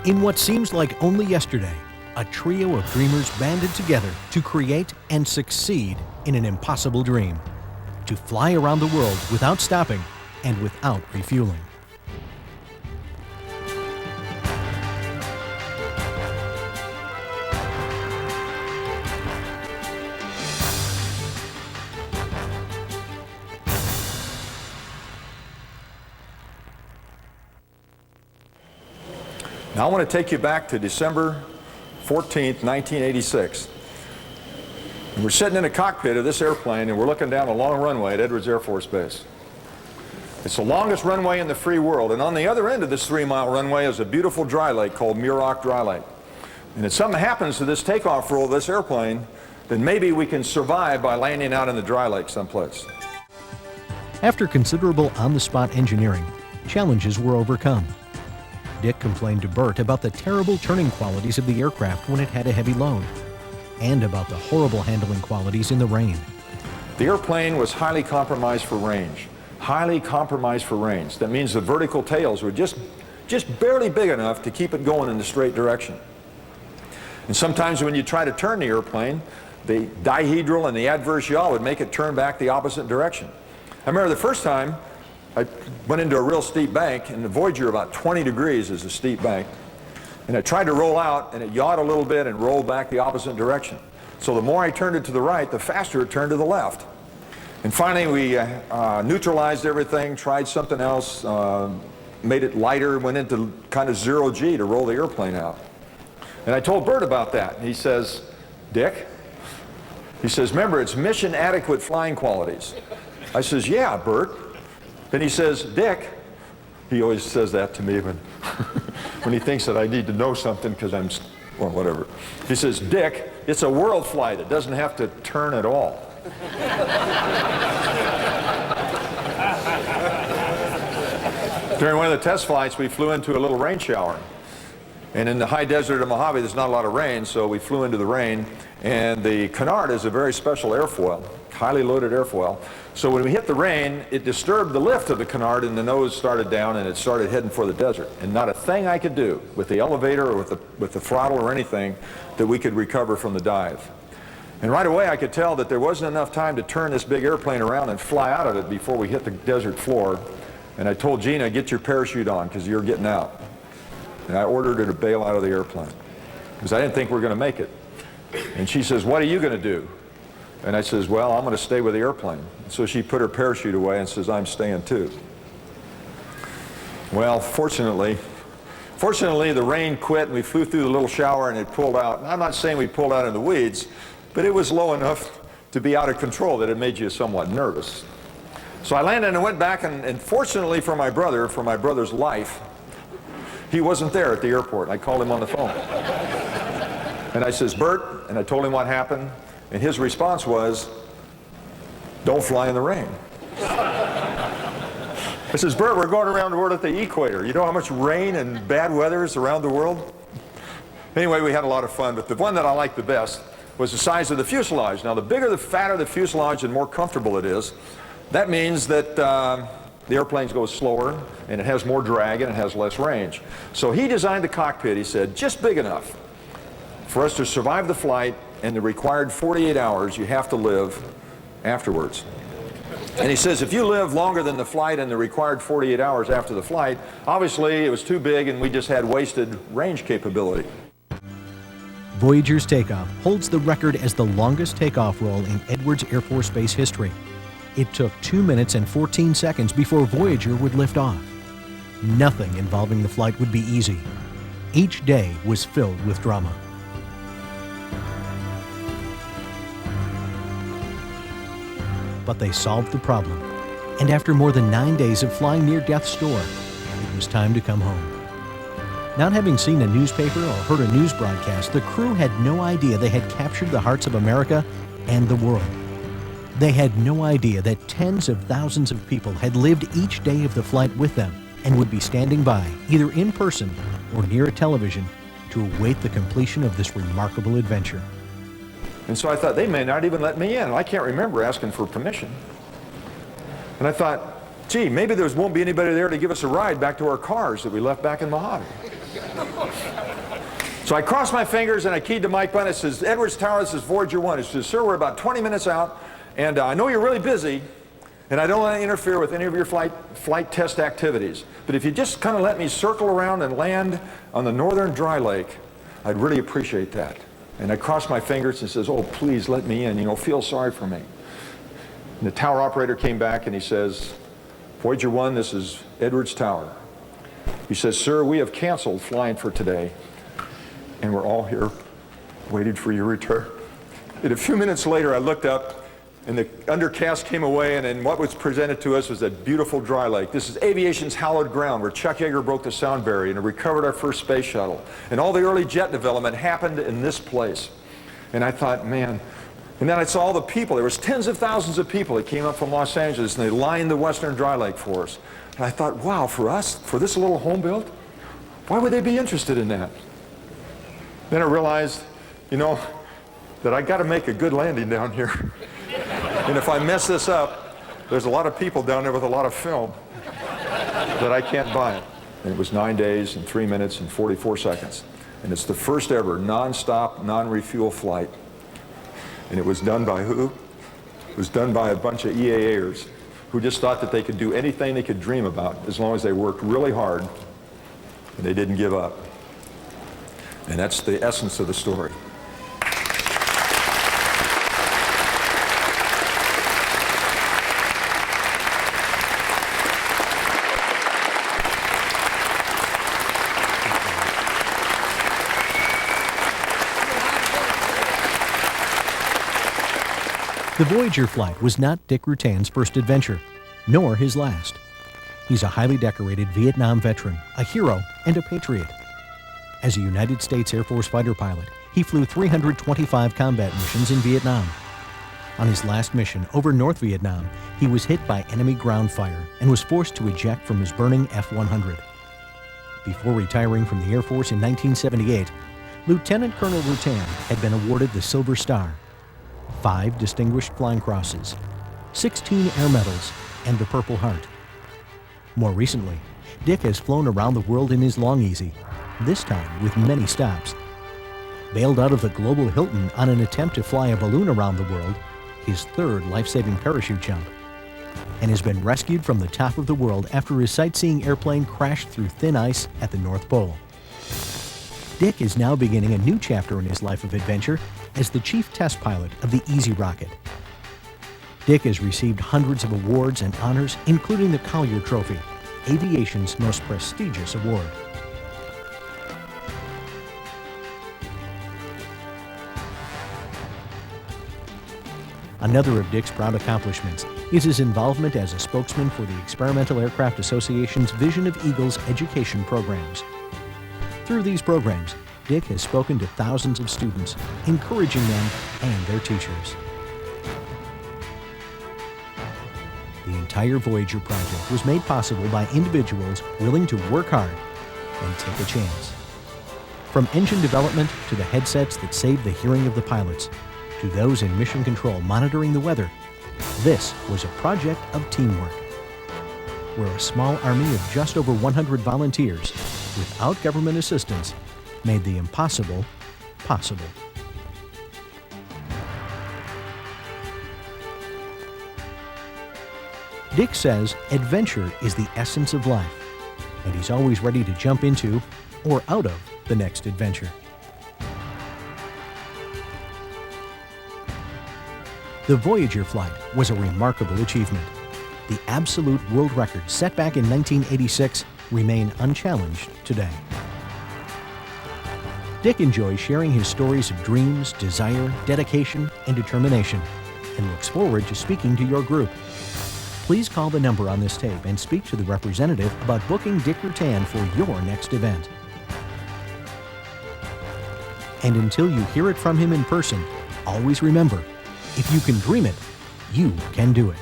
In what seems like only yesterday, a trio of dreamers banded together to create and succeed in an impossible dream: to fly around the world without stopping and without refueling. Now I want to take you back to December 14th, 1986. And we're sitting in a cockpit of this airplane and we're looking down a long runway at Edwards Air Force Base. It's the longest runway in the free world, and on the other end of this 3-mile runway is a beautiful dry lake called Muroc Dry Lake. And if something happens to this takeoff roll of this airplane, then maybe we can survive by landing out in the dry lake someplace. After considerable on-the-spot engineering, challenges were overcome. Dick complained to Bert about the terrible turning qualities of the aircraft when it had a heavy load, and about the horrible handling qualities in the rain. The airplane was highly compromised for range. Highly compromised for range. That means the vertical tails were just barely big enough to keep it going in the straight direction. And sometimes when you try to turn the airplane, the dihedral and the adverse yaw would make it turn back the opposite direction. I remember the first time I went into a real steep bank, and the Voyager, about 20 degrees is a steep bank, and I tried to roll out, and it yawed a little bit and rolled back the opposite direction. So the more I turned it to the right, the faster it turned to the left. And finally we neutralized everything, tried something else, made it lighter, went into kind of 0G to roll the airplane out. And I told Bert about that. He says, "Dick," he says, "remember, it's mission adequate flying qualities." I says, "Yeah, Bert." Then he says, "Dick," he always says that to me when he thinks that I need to know something because I'm, well, whatever. He says, "Dick, it's a world flight. It doesn't have to turn at all." During one of the test flights, we flew into a little rain shower. And in the high desert of Mojave, there's not a lot of rain, so we flew into the rain. And the canard is a very special airfoil, highly loaded airfoil. So when we hit the rain, it disturbed the lift of the canard, and the nose started down, and it started heading for the desert. And not a thing I could do with the elevator or with the throttle or anything that we could recover from the dive. And right away I could tell that there wasn't enough time to turn this big airplane around and fly out of it before we hit the desert floor. And I told Gina, "Get your parachute on because you're getting out." And I ordered her to bail out of the airplane because I didn't think we were going to make it. And she says, "What are you going to do?" And I says, "Well, I'm going to stay with the airplane." So she put her parachute away and says, "I'm staying too." Well, fortunately the rain quit and we flew through the little shower and it pulled out. And I'm not saying we pulled out in the weeds, but it was low enough to be out of control that it made you somewhat nervous. So I landed and went back, and fortunately for my brother's life, he wasn't there at the airport. I called him on the phone. And I says, "Bert," and I told him what happened, and his response was, "Don't fly in the rain." I says, "Bert, we're going around the world at the equator. You know how much rain and bad weather is around the world?" Anyway, we had a lot of fun, but the one that I liked the best was the size of the fuselage. Now, the bigger, the fatter the fuselage, the more comfortable it is. That means that the airplane goes slower, and it has more drag, and it has less range. So he designed the cockpit, he said, just big enough for us to survive the flight, and the required 48 hours you have to live afterwards. And he says, if you live longer than the flight and the required 48 hours after the flight, obviously it was too big and we just had wasted range capability. Voyager's takeoff holds the record as the longest takeoff roll in Edwards Air Force Base history. It took 2 minutes and 14 seconds before Voyager would lift off. Nothing involving the flight would be easy. Each day was filled with drama. But they solved the problem, and after more than 9 days of flying near death's door, it was time to come home. Not having seen a newspaper or heard a news broadcast, the crew had no idea they had captured the hearts of America and the world. They had no idea that tens of thousands of people had lived each day of the flight with them and would be standing by, either in person or near a television, to await the completion of this remarkable adventure. And so I thought, they may not even let me in. I can't remember asking for permission. And I thought, gee, maybe there won't be anybody there to give us a ride back to our cars that we left back in Mojave. So I crossed my fingers and I keyed the mic button. It says, Edwards Tower, this is Voyager 1. It says, sir, we're about 20 minutes out, and I know you're really busy, and I don't want to interfere with any of your flight test activities. But if you just kind of let me circle around and land on the northern dry lake, I'd really appreciate that. And I crossed my fingers and says, oh, please let me in, feel sorry for me. And the tower operator came back and he says, Voyager 1, this is Edwards Tower. He says, sir, we have canceled flying for today, and we're all here waiting for your return. And a few minutes later, I looked up, and the undercast came away, and then what was presented to us was that beautiful dry lake. This is aviation's hallowed ground, where Chuck Yeager broke the sound barrier and recovered our first space shuttle. And all the early jet development happened in this place. And I thought, man, and then I saw all the people. There was tens of thousands of people that came up from Los Angeles, and they lined the western dry lake for us. And I thought, wow, for us, for this little home built, why would they be interested in that? Then I realized, that I got to make a good landing down here. And if I mess this up, there's a lot of people down there with a lot of film that I can't buy. And it was 9 days and 3 minutes and 44 seconds. And it's the first ever non-stop, non-refuel flight. And it was done by who? It was done by a bunch of EAAers who just thought that they could do anything they could dream about as long as they worked really hard and they didn't give up. And that's the essence of the story. The Voyager flight was not Dick Rutan's first adventure, nor his last. He's a highly decorated Vietnam veteran, a hero, and a patriot. As a United States Air Force fighter pilot, he flew 325 combat missions in Vietnam. On his last mission over North Vietnam, he was hit by enemy ground fire and was forced to eject from his burning F-100. Before retiring from the Air Force in 1978, Lieutenant Colonel Rutan had been awarded the Silver Star, 5 Distinguished Flying Crosses, 16 Air Medals, and the Purple Heart. More recently, Dick has flown around the world in his Long Easy, this time with many stops. Bailed out of the Global Hilton on an attempt to fly a balloon around the world, his third life-saving parachute jump, and has been rescued from the top of the world after his sightseeing airplane crashed through thin ice at the North Pole. Dick is now beginning a new chapter in his life of adventure as the chief test pilot of the Easy rocket. Dick has received hundreds of awards and honors, including the Collier Trophy, aviation's most prestigious award. Another of Dick's proud accomplishments is his involvement as a spokesman for the Experimental Aircraft Association's Vision of Eagles education programs. Through these programs, Dick has spoken to thousands of students, encouraging them and their teachers. The entire Voyager project was made possible by individuals willing to work hard and take a chance. From engine development to the headsets that saved the hearing of the pilots, to those in mission control monitoring the weather, this was a project of teamwork, where a small army of just over 100 volunteers, without government assistance, made the impossible possible. Dick says adventure is the essence of life, and he's always ready to jump into or out of the next adventure. The Voyager flight was a remarkable achievement. The absolute world record set back in 1986 remain unchallenged today. Dick enjoys sharing his stories of dreams, desire, dedication, and determination, and looks forward to speaking to your group. Please call the number on this tape and speak to the representative about booking Dick Rutan for your next event. And until you hear it from him in person, always remember, if you can dream it, you can do it.